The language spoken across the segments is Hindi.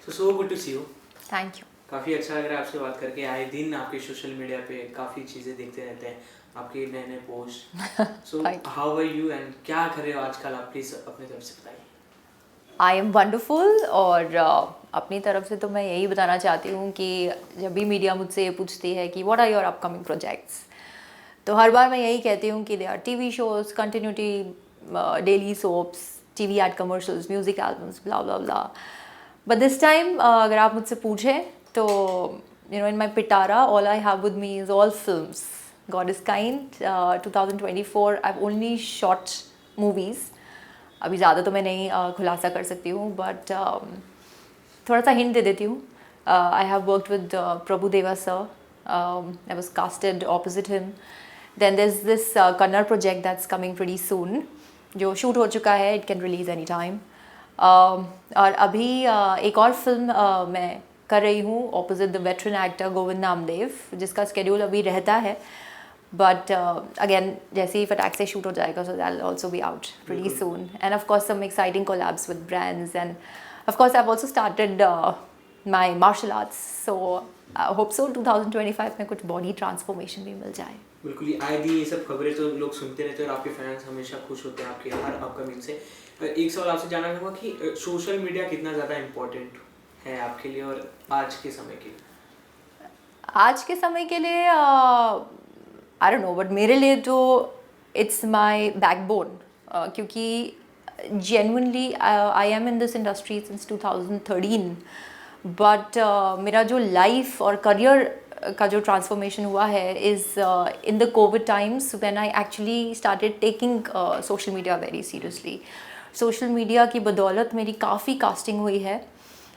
So good to see you. Thank you. काफ़ी अच्छा लग रहा है आपसे बात करके. आए दिन आपके सोशल मीडिया पे काफ़ी चीज़ें देखते रहते हैं, आपके नए नए post. So Thank you. How are you and क्या कर रहे हो आजकल आप? प्लीज़ अपने तरफ से बताइए. I am wonderful. और अपनी तरफ से तो मैं यही बताना चाहती हूँ कि जब भी मीडिया मुझसे ये पूछती है कि what are your upcoming projects, तो हर बार मैं यही कहती हूँ कि they are TV shows, continuity, daily soaps, TV ad commercials, music albums, blah blah blah. But this time अगर आप मुझसे पूछें तो इन माई पिटारा all I have with me is all films. God is kind. 2024 I only shot movies. अभी ज़्यादा तो मैं नहीं खुलासा कर सकती हूँ, बट थोड़ा सा हिंट दे देती हूँ. I have worked with Prabhu Deva sir. I was casted opposite him. Then there is this Kannada project that's coming pretty soon, जो शूट हो चुका है. It can release any time. और अभी एक और फिल्म मैं कर रही हूँ opposite the veteran actor Govind Namdev, जिसका स्केड्यूल अभी रहता है. But again, जैसे ही फटाक से शूट हो जाएगा, so that'll also be out pretty soon. And of course some exciting collabs with brands, and of course I've also started my martial arts, so I hope so 2025 में कुछ body transformation भी मिल जाए. बिल्कुल ही आए दिन ये सब खबरें तो लोग सुनते रहते हैं और आपके फैंस हमेशा खुश होते हैं आपके हर अपकमिंग से. एक सवाल आपसे जानना चाहूँगा कि सोशल मीडिया कितना ज़्यादा इम्पोर्टेंट है आपके लिए और आज के समय के लिए? आज के समय के लिए आई डोंट नो, बट मेरे लिए तो इट्स माय बैकबोन. क्योंकि genuinely I am in this industry since 2013, but मेरा जो लाइफ और करियर का जो ट्रांसफॉर्मेशन हुआ है is in the Covid times when I actually started taking social media very seriously. Social media की बदौलत मेरी काफ़ी कास्टिंग हुई है.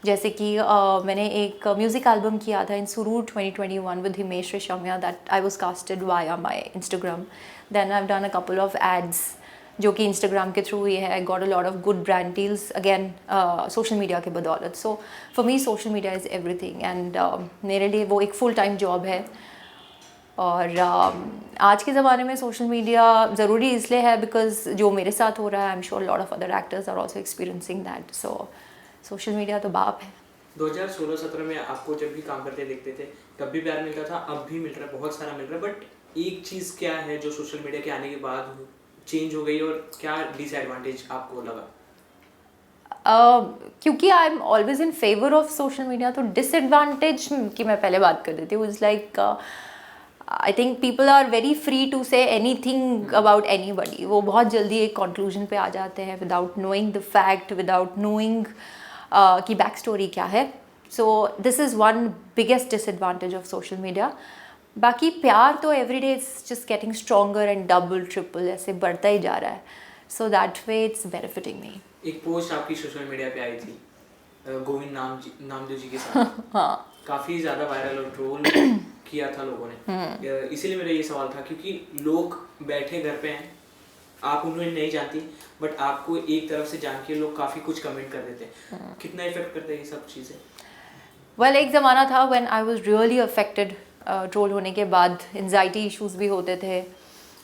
जैसे कि मैंने एक म्यूज़िक एल्बम किया था in Surroor 2021 with Himesh Reshammiya, that I was casted via my Instagram. Then I have done a couple of ads जो कि इंस्टाग्राम के थ्रू ही है. I got a lot of good brand deals again social media के बदौलत. So for me social media is everything, and मेरे लिए वो एक फुल टाइम जॉब है. और आज के ज़माने में सोशल मीडिया ज़रूरी इसलिए है बिकॉज जो मेरे साथ हो रहा है, I am sure lot of other actors are also experiencing that. So social media तो बाप है. 2016-17 में आपको जब भी काम करते देखते थे तब भी प्यार मिलता था, अब भी मिल रहा है, बहुत सारा मिल रहा है. बट एक चीज़ क्या है जो सोशल मीडिया के आने के बाद चेंज हो गई और क्या डिसएडवांटेज आपको लगा? क्योंकि I am always in favour of social media, तो डिसएडवांटेज की मैं पहले बात कर देती हूँ. It's like I think people are very free to say anything about anybody. वो बहुत जल्दी एक कंक्लूजन पे आ जाते हैं without knowing the fact, without knowing की बैक स्टोरी क्या है. So this is one biggest disadvantage of social media. बाकी प्यार तो every day it's just getting stronger and double triple ऐसे बढ़ता ही जा रहा है. So that way it's benefiting me. एक पोस्ट आपकी सोशल मीडिया पे आई थी गोविंद नामदेव जी के साथ. हाँ, काफ़ी ज़्यादा वायरल और ट्रोल किया था लोगों ने. इसीलिए मेरा ये सवाल था क्योंकि लोग बैठे घर पे हैं, आप उन्हें नहीं जानती बट आपको एक तरफ से जान के लोग काफ़ी कुछ कमेंट कर देते हैं. कितना इफेक्ट करते हैं ये सब चीज़ें? वेल एक ज़माना था when I was really affected. Troll होने के बाद एंजाइटी इश्यूज भी होते थे,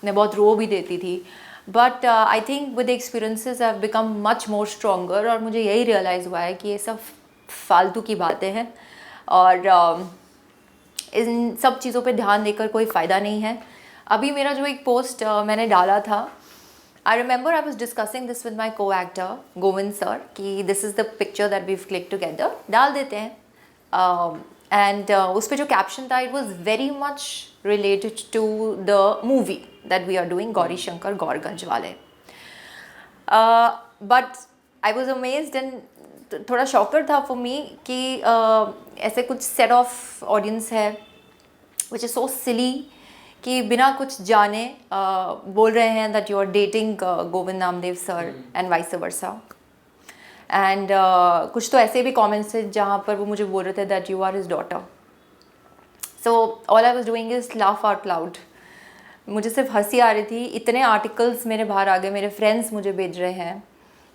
मैं बहुत रो भी देती थी. But I think with experiences I have become much more stronger. और मुझे यही रियलाइज़ हुआ है कि ये सब फालतू की बातें हैं और इन सब चीज़ों पे ध्यान देकर कोई फ़ायदा नहीं है. अभी मेरा जो एक पोस्ट मैंने डाला था, I remember I was discussing this with my co-actor Govind sir कि this is the picture that we've clicked together, डाल देते हैं. And उस पे जो caption था, it was very much related to the movie that we are doing, Gauri Shankar गौरगंज वाले. But I was amazed and थोड़ा शॉकर था for me कि ऐसे कुछ set of audience है which is so silly कि बिना कुछ जाने बोल रहे हैं that you are dating Govind Namdev sir and vice versa. And कुछ तो ऐसे भी कमेंट्स थे जहाँ पर वो मुझे बोल रहे थे that you are his daughter. So all I was doing is laugh out loud. मुझे सिर्फ हंसी आ रही थी. इतने आर्टिकल्स मेरे बाहर आ गए, मेरे फ्रेंड्स मुझे भेज रहे हैं,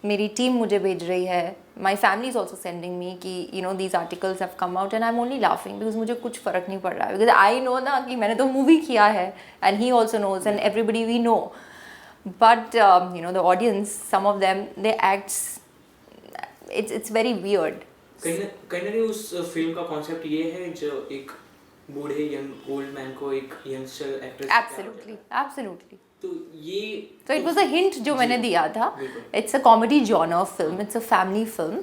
मेरी टीम मुझे भेज रही है, my family is also sending me कि you know these articles have come out and I am only laughing because मुझे कुछ फ़र्क नहीं पड़ रहा है. बिकॉज आई नो ना कि मैंने तो मूवी किया है and he also knows and everybody we know. But you know the audience, some of them they acts, it's very weird. कहीं ना कहीं उस फिल्म का कॉन्सेप्ट ये है जो एक बूढ़े यंग ओल्ड मैन को एक यंगस्टर एक्ट्रेस एब्सोल्युटली तो ये तो इट वाज अ हिंट जो मैंने दिया था. It's a comedy genre film, it's a family film.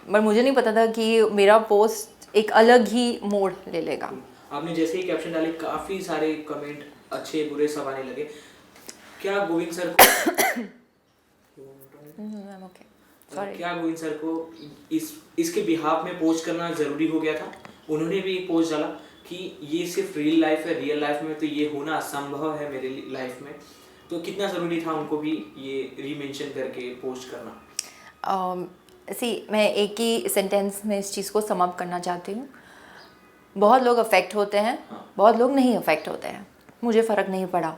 But मुझे नहीं पता था कि मेरा पोस्ट एक अलग ही मोड़ ले लेगा. आपने जैसे ही कैप्शन डाले काफी सारे कमेंट अच्छे बुरे सब आने लगे. क्या गोविंद सर को ओके सॉरी क्या गोविंद सर को इसके बिहाफ में पोस्ट करना जरूरी हो गया था? उन्होंने भी एक पोस्ट डाला कि ये सिर्फ रियल लाइफ है, रियल लाइफ में तो ये होना असंभव है मेरे लाइफ में. तो कितना ज़रूरी था उनको भी ये रीमेंशन करके पोस्ट करना? मैं एक ही सेंटेंस में इस चीज़ को सम अप करना चाहती हूँ. बहुत लोग अफेक्ट होते हैं, बहुत लोग नहीं अफेक्ट होते हैं. मुझे फ़र्क नहीं पड़ा,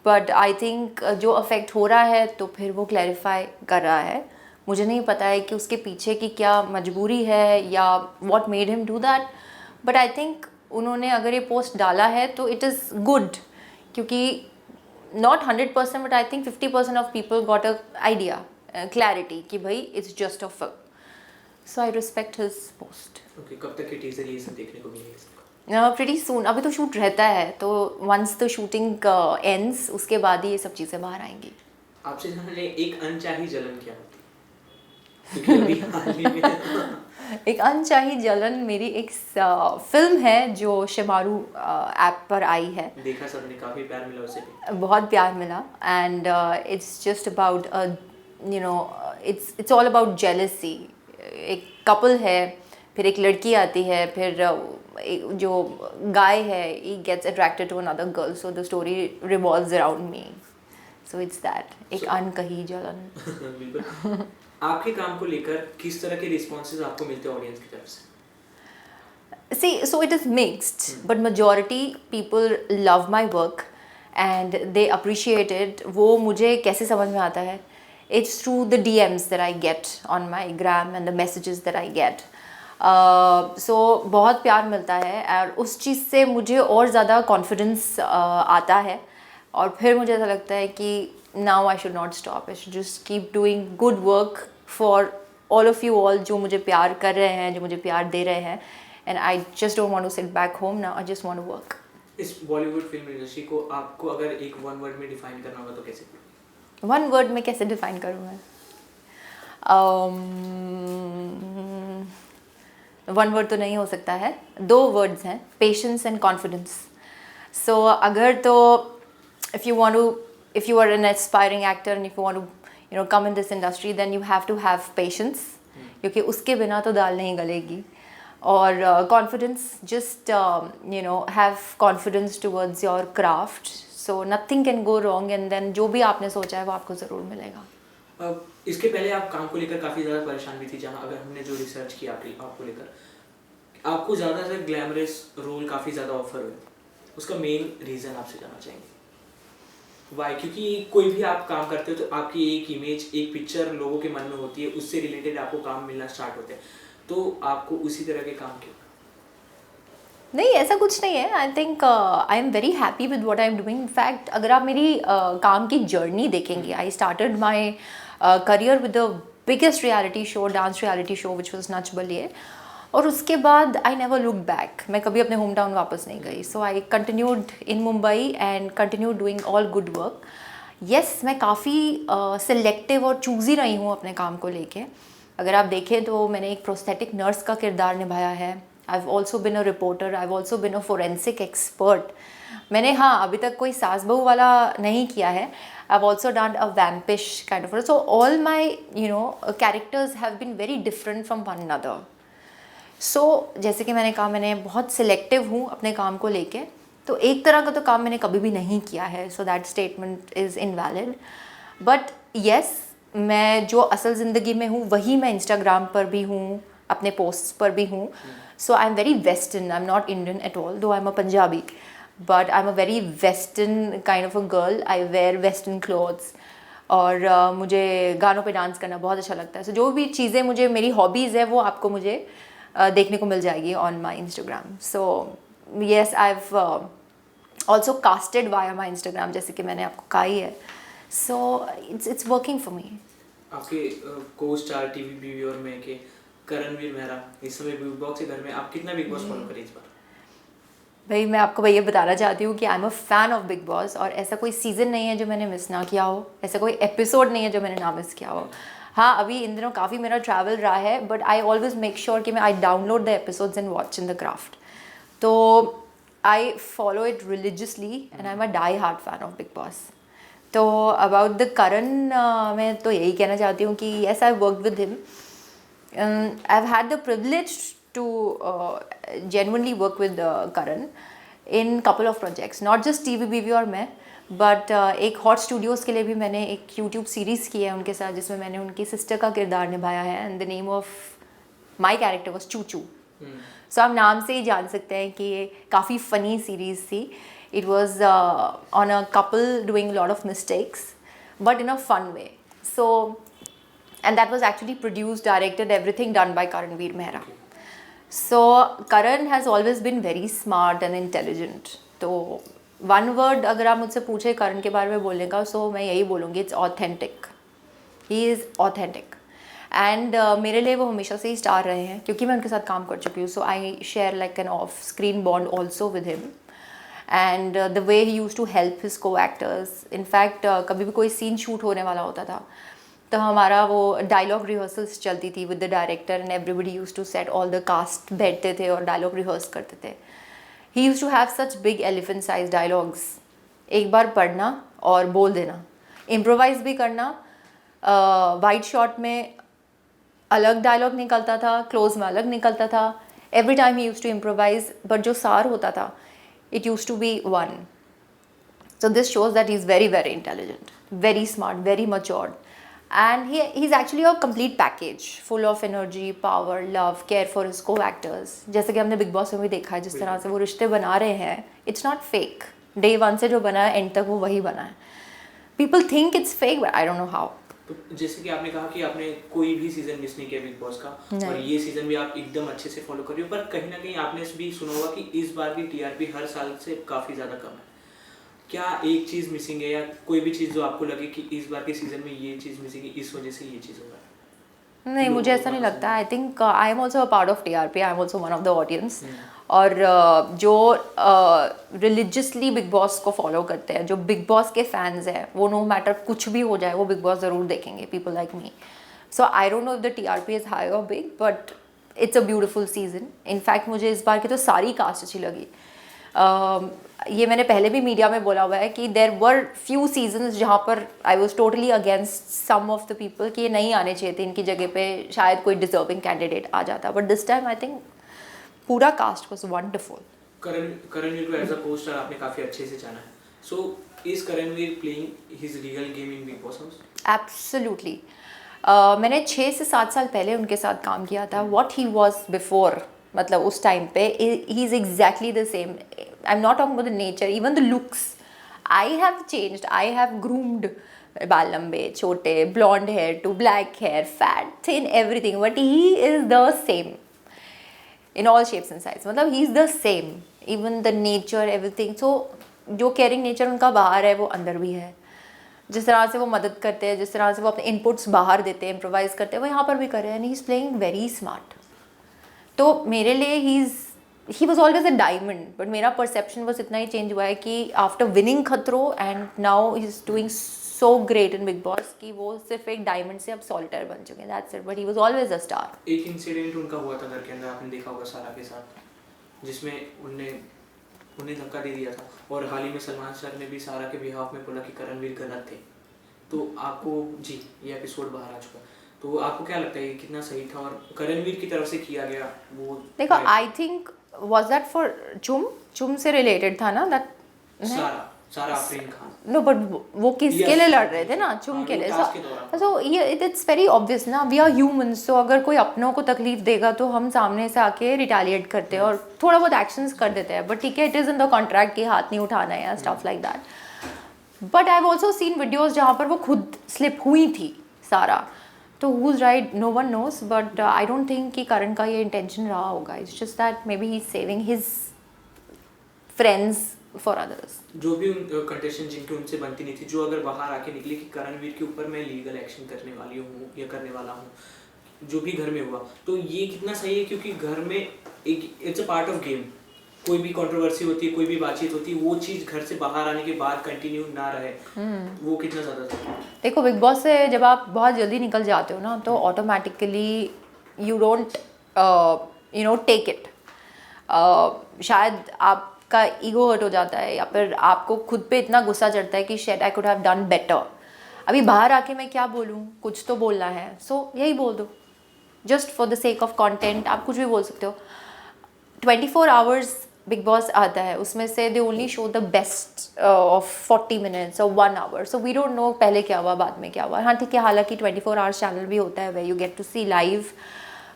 बट आई थिंक जो अफेक्ट हो रहा है तो फिर वो क्लैरिफाई कर रहा है. मुझे नहीं पता है कि उसके पीछे की क्या मजबूरी है या what made him do that, but I think उन्होंने अगर ये पोस्ट डाला है तो इट इज़ गुड, क्योंकि not 100% but I think 50% of people got a idea, clarity कि भाई it's just a film. So I respect his post. Okay, कब तक के टीजर ये सब देखने को मिलेगा? प्रीटी सून. अभी तो शूट रहता है, तो वंस द शूटिंग एंड्स उसके बाद ही ये सब चीज़ें बाहर आएंगी. आपसे जानने एक अनचाही जलन क्या होती है? क्योंकि अभी हाल ही में एक अनचाही जलन मेरी एक फिल्म है जो शिमारू ऐप पर आई है. देखा सबने, काफी प्यार मिला उसे भी. बहुत प्यार मिला. And it's just about you know it's all about jealousy. एक कपल है, फिर एक लड़की आती है, फिर जो गाय है he gets attracted to another girl, so the story revolves around me. So it's that, एक अनकही जलन. बिल्कुल. आपके काम को लेकर किस तरह के रिस्पॉन्सेज आपको मिलते हैं ऑडियंस की तरफ से? See, so it is mixed, but majority people love my work and they appreciate it. वो मुझे कैसे समझ में आता है? It's through the DMs that I get on my gram and the messages that I get. So बहुत प्यार मिलता है और उस चीज़ से मुझे और ज़्यादा confidence आता है. और फिर मुझे ऐसा लगता है कि now I should not stop. I should just keep doing good work for all of you all जो मुझे प्यार कर रहे हैं, जो मुझे प्यार दे रहे हैं. And I just don't want to sit back home now. I just want to work. इस बॉलीवुड फिल्म इंडस्ट्री को आपको अगर एक वन वर्ड में डिफाइन करना होगा तो कैसे? वन वर्ड में कैसे डिफाइन करूँ मैं? वन वर्ड तो नहीं हो सकता है, दो वर्ड्स हैं, पेशेंस एंड कॉन्फिडेंस. सो अगर तो if you are an aspiring actor and if you want to come in this industry, then you have to have patience, क्योंकि उसके बिना तो दाल नहीं गलेगी. और confidence, just have confidence towards your craft, so nothing can go wrong, and then जो भी आपने सोचा है वो आपको ज़रूर मिलेगा. इसके पहले आप काम को लेकर काफ़ी ज़्यादा परेशान भी थी, जहाँ अगर हमने जो रिसर्च किया आपको लेकर, आपको ज़्यादा से ग्लैमरस रोल काफ़ी ज़्यादा ऑफर हुए. उसका मेन रीज़न आपसे जानना चाहेंगे वाई? क्योंकि कोई भी आप काम करते हो तो आपकी एक इमेज, एक पिक्चर लोगों के मन में होती है, उससे रिलेटेड आपको काम मिलना स्टार्ट होते हैं. तो आपको उसी तरह के काम क्यों? नहीं, ऐसा कुछ नहीं है. I think I am very happy with what I am doing. In fact अगर आप मेरी काम की जर्नी देखेंगे, I started my career with the biggest reality show, dance reality show which was Nach Baliye. और उसके बाद आई नेवर लुक बैक. मैं कभी अपने होम टाउन वापस नहीं गई. So I continued in Mumbai and continued doing all good work. Yes, मैं काफ़ी सिलेक्टिव और चूज़ी रही हूँ अपने काम को लेके. अगर आप देखें तो मैंने एक प्रोस्थेटिक नर्स का किरदार निभाया है. I have also been a reporter, I have also been a forensic expert. मैंने अभी तक कोई सास बहू वाला नहीं किया है. I have also done a vampish kind of. So all my characters have been very different from one another. सो जैसे कि मैंने कहा, मैंने बहुत सिलेक्टिव हूँ अपने काम को लेके. तो एक तरह का तो काम मैंने कभी भी नहीं किया है. So that statement is invalid. But yes, मैं जो असल ज़िंदगी में हूँ वही मैं इंस्टाग्राम पर भी हूँ, अपने पोस्ट्स पर भी हूँ. So I am very western. I am not Indian at all, though I am a Punjabi, but I am a very western kind of a girl. I wear western clothes. और मुझे गानों पे डांस करना बहुत अच्छा लगता है. सो जो भी चीज़ें मुझे, मेरी हॉबीज़ है, वो आपको मुझे देखने को मिल जाएगी on my Instagram. So yes, I have also casted via my Instagram, जैसे कि मैंने आपको कहा ही है. So it's working for me. आपके को स्टार टीवी व्यूअर में के करणवीर मेहरा इस समय बिग बॉस के घर में, आप कितना बिग बॉस फॉलो करें इस बार? भाई मैं आपको भैया बताना चाहती हूँ कि आई am a fan of Bigg boss, और ऐसा कोई सीज़न नहीं है जो मैंने मिस ना किया हो, ऐसा कोई एपिसोड नहीं है जो मैंने ना मिस किया हो। हाँ, अभी इन दिनों काफ़ी मेरा ट्रैवल रहा है, but I always make sure कि मैं I download the episodes and watch in the craft. तो I follow it religiously and I am a die hard fan of Bigg Boss. तो अबाउट द करण, मैं तो यही कहना चाहती हूँ कि yes I work with him. I've had the privilege to genuinely work with Karan in couple of projects, not just TVBV और मैं, but एक हॉट स्टूडियोज़ के लिए भी मैंने एक यूट्यूब सीरीज़ की है उनके साथ, जिसमें मैंने उनकी सिस्टर का किरदार निभाया है, and the name of my character was Chuchu. सो आप नाम से ही जान सकते हैं कि ये काफ़ी फ़नी सीरीज़ थी. It was on a couple doing lot of mistakes but in a fun way. So and that was actually produced, directed, everything done by Karanveer Mehra. So Karan has always been very smart and intelligent. तो one word अगर आप मुझसे पूछे करण के बारे में बोलने का, so मैं यही बोलूँगी, it's authentic. He is authentic. And मेरे लिए वो हमेशा से ही स्टार रहे हैं क्योंकि मैं उनके साथ काम कर चुकी हूँ. So I share like an off screen bond also with him. And the way he used to help his co-actors. In fact कभी भी कोई सीन शूट होने वाला होता था तो हमारा वो डायलॉग रिहर्सल्स चलती थी with the director, and everybody use to set, all the cast बैठते थे और डायलॉग रिहर्स करते थे. He use to have such big elephant size dialogues. एक बार पढ़ना और बोल देना, इम्प्रोवाइज भी करना. वाइड शॉट में अलग डायलॉग निकलता था, क्लोज में अलग निकलता था. Every time he use to improvise, but जो सार होता था it use to be one. So this shows that he is very very intelligent, very smart, very matured. And he's actually a complete package, full of energy, power, love, care for his co-actors. जैसे कि हमने बिग बॉस में भी देखा है जिस तरह से वो रिश्ते बना रहे हैं. It's not fake. Day 1 से जो बना है एंड तक वो वही बना है. People think it's fake, but I don't know how. तो जैसे कि आपने कहा कि आपने कोई भी सीजन मिस नहीं किया बिग बॉस का, और ये सीजन भी आप एकदम अच्छे से फॉलो कर रही हो, पर कहीं ना कहीं आपने भी सुना होगा कि इस बार की टीआरपी हर साल से काफ़ी ज़्यादा कम है. क्या एक चीज़ मिसिंग है या कोई भी चीज़ जो आपको लगे कि इस बार के सीज़न में ये चीज़ मिसिंग है, इस वजह से ये चीज़ हो रहा है? नहीं, मुझे ऐसा नहीं लगता. आई think I am also a part of TRP. I am also one of the audience. और जो रिलीजियसली बिग बॉस को फॉलो करते हैं, जो बिग बॉस के फैंस हैं, वो नो मैटर कुछ भी हो जाए वो बिग बॉस ज़रूर देखेंगे. People like me. So I don't know if the TRP is high और big, but it's a beautiful season. In fact मुझे इस बार की तो सारी कास्ट अच्छी लगी. ये मैंने पहले भी मीडिया में बोला हुआ है कि देयर वर फ्यू सीजन्स जहाँ पर I was totally against some of the people कि ये नहीं आने चाहिए थे, इनकी जगह पे शायद कोई डिजर्विंग कैंडिडेट आ जाता. But this time I think पूरा कास्ट वाज वंडरफुल. करणवीर को एज अ पोस्टर आपने काफ़ी अच्छे से जाना है. So is Karanveer playing his real game in Bigg Boss house? Absolutely. मैंने 6 से 7 साल पहले उनके साथ काम किया था. व्हाट ही वाज बिफोर, मतलब उस टाइम पे ही is exactly the same. I am not talking about the nature, even the looks. I have changed, I have groomed. बाल लंबे, छोटे, blonde hair to black hair, fat, thin, everything, but he is the same in all shapes and size. मतलब he is the same, even the nature, everything. So जो केयरिंग नेचर उनका बाहर है वो अंदर भी है. जिस तरह से वो मदद करते हैं, जिस तरह से वो अपने इनपुट्स बाहर देते हैं, इम्प्रोवाइज करते हैं, वो यहाँ पर भी कर रहे हैं. And he is playing very smart. तो मेरे लिए he was always a diamond, but मेरा परसेप्शन बस इतना ही चेंज हुआ है कि आफ्टर विनिंग खतरों and now he is doing so great in Bigg boss कि वो सिर्फ एक डायमंड से अब सॉलिटर बन चुके हैं. That's it. But he was always a star. एक इंसिडेंट उनका हुआ था घर के अंदर, आपने देखा होगा सारा के साथ, जिसमें उन्हें धक्का दे दिया था. और हाल ही में सलमान सर ने भी सारा के बिहाफ में बोला कि करणवीर गलत थे. तो आपको जी ये एपिसोड बाहर आ चुका, तो आपको क्या लगता है कितना सही था और करणवीर की तरफ से किया गया वो? देखो, I think was that for चुम से रिलेटेड था ना, दैट सारा आफरीन खान. नो, बट वो किसके लिए लड़ रहे थे ना, चुम के लिए. सो ये इट्स वेरी ऑब्वियस ना, वी आर ह्यूमंस. तो अगर कोई अपनों को तकलीफ देगा तो हम सामने से आके रिटेलिएट करते हैं और थोड़ा बहुत एक्शंस कर देते हैं. बट ठीक है, it is in the contract कि हाथ नहीं उठाना है या stuff like that. But I have also seen videos जहाँ पर वो खुद स्लिप हुई थी सारा. तो who's right, no one knows, but I don't think कि करण का ये इंटेंशन रहा होगा. It's just that maybe he's saving his friends for others. जो भी कंटेस्टेंट जिनकी उनसे बनती नहीं थी, जो अगर बाहर आके निकले कि करणवीर के ऊपर मैं लीगल एक्शन करने वाली हूँ या करने वाला हूँ, जो भी घर में हुआ, तो ये कितना सही है क्योंकि घर में एक it's a part of game, कोई भी कंट्रोवर्सी होती है, कोई भी बातचीत होती है, वो चीज़ घर से बाहर आने के बाद कंटिन्यू ना रहे, वो कितना ज़्यादा सही है। देखो बिग बॉस से जब आप बहुत जल्दी निकल जाते हो ना, तो automatically you don't take it. शायद आपका ईगो हर्ट हो जाता है, या फिर आपको खुद पे इतना गुस्सा चढ़ता है कि shit I could have done better. अभी बाहर आके मैं क्या बोलूँ, कुछ तो बोलना है, सो यही बोल दो, just for the sake of content आप कुछ भी बोल सकते हो। 24 आवर्स बिग बॉस आता है, उसमें से they only show the best of 40 minutes और 1 hour, so we don't know पहले क्या हुआ बाद में क्या हुआ। हाँ ठीक है, हालांकि 24 आवर्स चैनल भी होता है way you get to see live,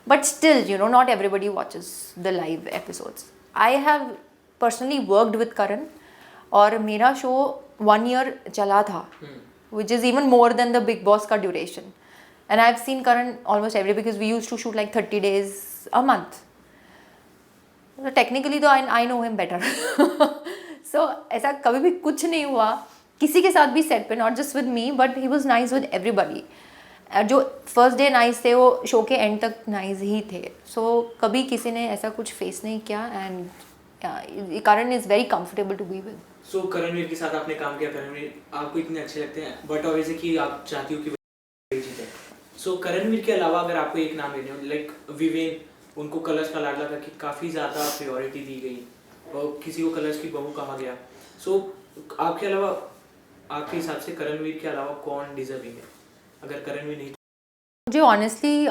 but still not everybody watches the live episodes. I have personally worked with Karan, और मेरा शो 1 ईयर चला था, which is even more than the Big Boss का duration. And I've seen Karan almost every, because we used to shoot like 30 days a month. So technically तो I know him better. So ऐसा कभी भी कुछ नहीं हुआ किसी के साथ भी सेट पे, not just with me, but he was nice with everybody. जो फर्स्ट डे नाइस थे वो शो के एंड तक नाइस ही थे, सो कभी किसी ने ऐसा कुछ फेस नहीं किया, and Karan is very comfortable to be with. So Karanveer के साथ आपने काम किया, करणवीर आपको इतने अच्छे लगते हैं, बट ऑब्वियसली कि आप चाहती हो कि वही जीते। सो करणवीर के अलावा अगर आपको एक नाम लेने हो, लाइक विवेन, उनको कलर्स का लाडला करके काफ़ी ज़्यादा प्रायोरिटी दी गई और किसी को कलर्स की बहू कहा गया, सो आपके अलावा, आपके हिसाब से करणवीर के अलावा कौन डिजर्विंग है? अगर करणवीर नहीं, मुझे ऑनेस्टली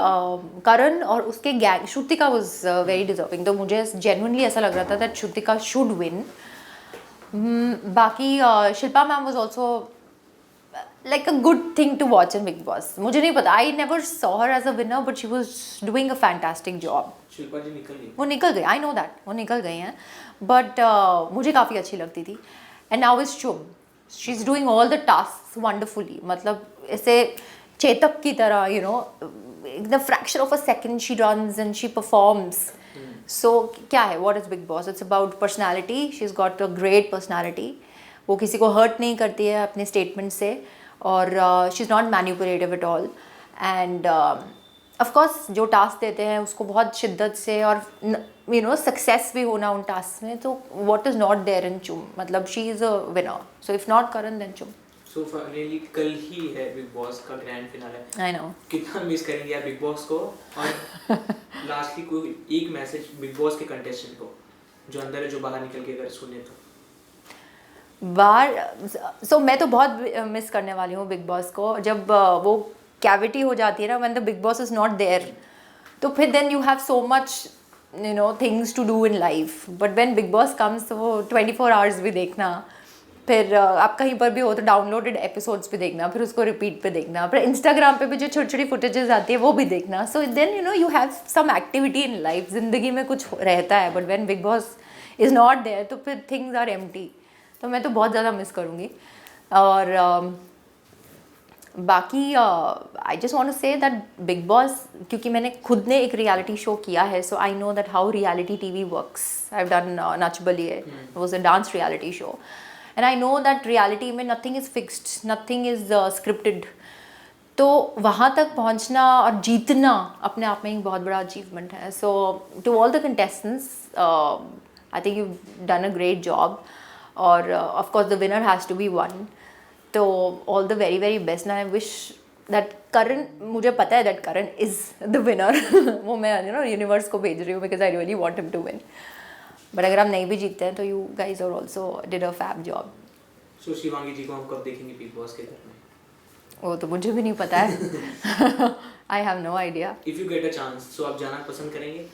करण और उसके gang, Shrutika was very deserving, तो मुझे जेन्युइनली ऐसा लग रहा था दैट श्रुतिका शुड विन। बाकी Shilpa ma'am was also like a good thing to watch in Big Boss. मुझे नहीं पता, I never saw her as a winner, but she was doing a fantastic job. Shilpa जी निकल गई, वो निकल गई, I know that, वो निकल गई हैं, but मुझे काफ़ी अच्छी लगती थी। And now is Chum, she's doing all the tasks wonderfully, मतलब ऐसे चेतक की तरह, in the fraction of a second she runs and she performs. So क्या है, what is Big Boss? It's about personality. She's got a great personality. वो किसी को हर्ट नहीं करती है अपने स्टेटमेंट से, और she is not manipulative at all, end of course जो टास्क देते हैं उसको बहुत शिद्दत से, और सक्सेस भी होना उन टास्क में, तो what is not there in Chum, मतलब she is a winner, so if not Karan then Chum. So finally कल ही है बिग बॉस का ग्रैंड फिनाले, आई नो कितना मिस करेंगे यार बिग बॉस को, और लास्टली कोई एक मैसेज बिग बॉस के कंटेस्टेंट को जो अंदर है, जो बाहर निकल के अगर सुने तो। सो मैं तो बहुत मिस करने वाली हूँ बिग बॉस को, जब वो कैविटी हो जाती है ना, when the Bigg Boss is not there, तो फिर then you have so much things to do in life, but when Bigg Boss comes तो वो 24 आवर्स भी देखना, फिर आप कहीं पर भी हो तो डाउनलोडेड एपिसोड्स भी देखना, फिर उसको रिपीट पे देखना, फिर इंस्टाग्राम पे भी जो छोटी छोटी फुटेजेस आती है वो भी देखना, so then you have some activity in life, ज़िंदगी में कुछ रहता है, but when Bigg Boss is not there तो फिर थिंग्स आर एम्प्टी, तो मैं तो बहुत ज़्यादा मिस करूँगी। और बाकी I just want to say that Bigg Boss, क्योंकि मैंने खुद ने एक रियलिटी शो किया है, so I know that how reality TV works. I have done Nach Baliye, it was a dance reality show, and I know that reality में nothing is fixed, nothing is scripted, तो वहाँ तक पहुँचना और जीतना अपने आप में एक बहुत बड़ा अचीवमेंट है। So to all the contestants, I think you done a great job, और of course the winner has to be one, तो all the very very best, and I wish that Karan, मुझे पता है that Karan is the winner, वो मैं यूनिवर्स को भेज रही हूँ, because I really want him to win, but अगर आप नहीं भी जीतते हैं तो you guys are also did a fab job. So Shivangi ji को हम कब देखेंगे बिग बॉस के घर में? वो तो मुझे भी नहीं पता है, I have no idea. If you get a chance, so आप जाना पसंद करेंगे?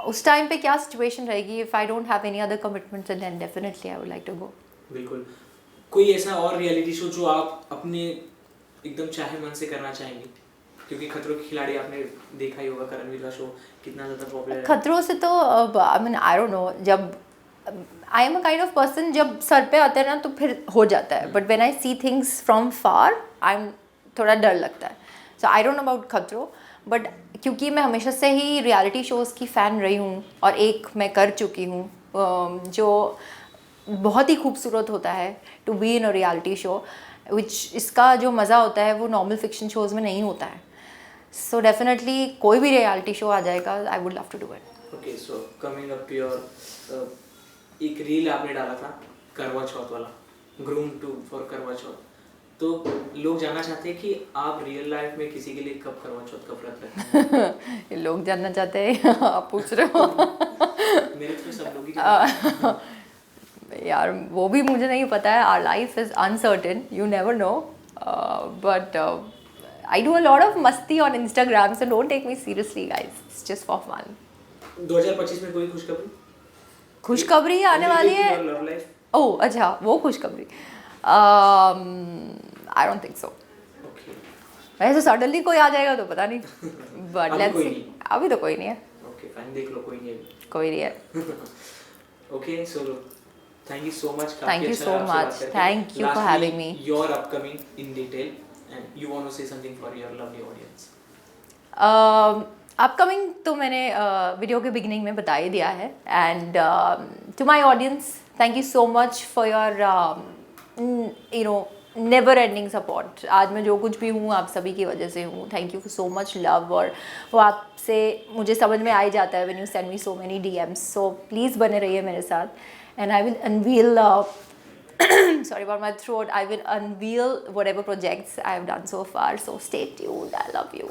उस टाइम पे क्या सिचुएशन रहेगी, if I don't have any other commitments then definitely I would like to go. बिल्कुल। कोई ऐसा और रियलिटी शो जो आप अपने एकदम चाहे मन से करना चाहेंगे? क्योंकि खतरों के खिलाड़ी आपने देखा ही होगा, करणवीर का शो कितना ज़्यादा पॉपुलर है। खतरों से तो I mean I don't know, जब I am a kind of person, जब सर पे आता है ना तो फिर हो जाता है, but when I see things from far I am थोड़ा डर लगता है, so I don't know about खतरों, बट क्योंकि मैं हमेशा से ही रियलिटी शोज़ की फ़ैन रही हूँ, और एक मैं कर चुकी हूँ जो बहुत ही खूबसूरत होता है, to be in a reality show, which इसका जो मज़ा होता है वो नॉर्मल फिक्शन शोज़ में नहीं होता है। सो डेफिनेटली कोई भी रियलिटी शो आ जाएगा, I would love to do it. Okay, so coming up to your, एक रील आपने डाला था करवा चौथ वाला, ग्रूम टू फॉर करवा चौथ, तो लोग जानना चाहते हैं कि आप रियल लाइफ में किसी के लिए कब करवा चौथ का व्रत रखते हैं? ये लोग जानना चाहते हैं आप पूछ रहे हो? मेरे तो सब लोग ही जानते हैं। यार वो भी मुझे नहीं पता है, our life is uncertain, you never know, but I do a lot of मस्ती on Instagram, so don't take me seriously guys, it's just for fun. 2025 में कोई खुशखबरी? खुशखबरी आने वाली है? Love life? ओह अच्छा, वो खुशखबरी, I don't think so. Okay, वैसे सडनली कोई आ जाएगा तो पता नहीं, बट अभी लेट्स कोई सी। नहीं। अभी तो कोई नहीं है, ओके फाइन, देख लो, कोई नहीं है। कोई नहीं है। Okay, so thank you so much. Thank you so much. Thank you for having me. Your upcoming in detail, and you want to say something for your lovely audience? Upcoming तो मैंने वीडियो के बिगिनिंग में बता ही दिया है, and to my audience, thank you so much for your you know never ending support. आज मैं जो कुछ भी हूँ आप सभी की वजह से हूँ। Thank you so much love, और वो आपसे मुझे समझ में आ ही जाता है when you send me so many DMs, so please बने रहिए मेरे साथ, and I will unveil sorry about my throat, I will unveil whatever projects I have done so far, so stay tuned, I love you.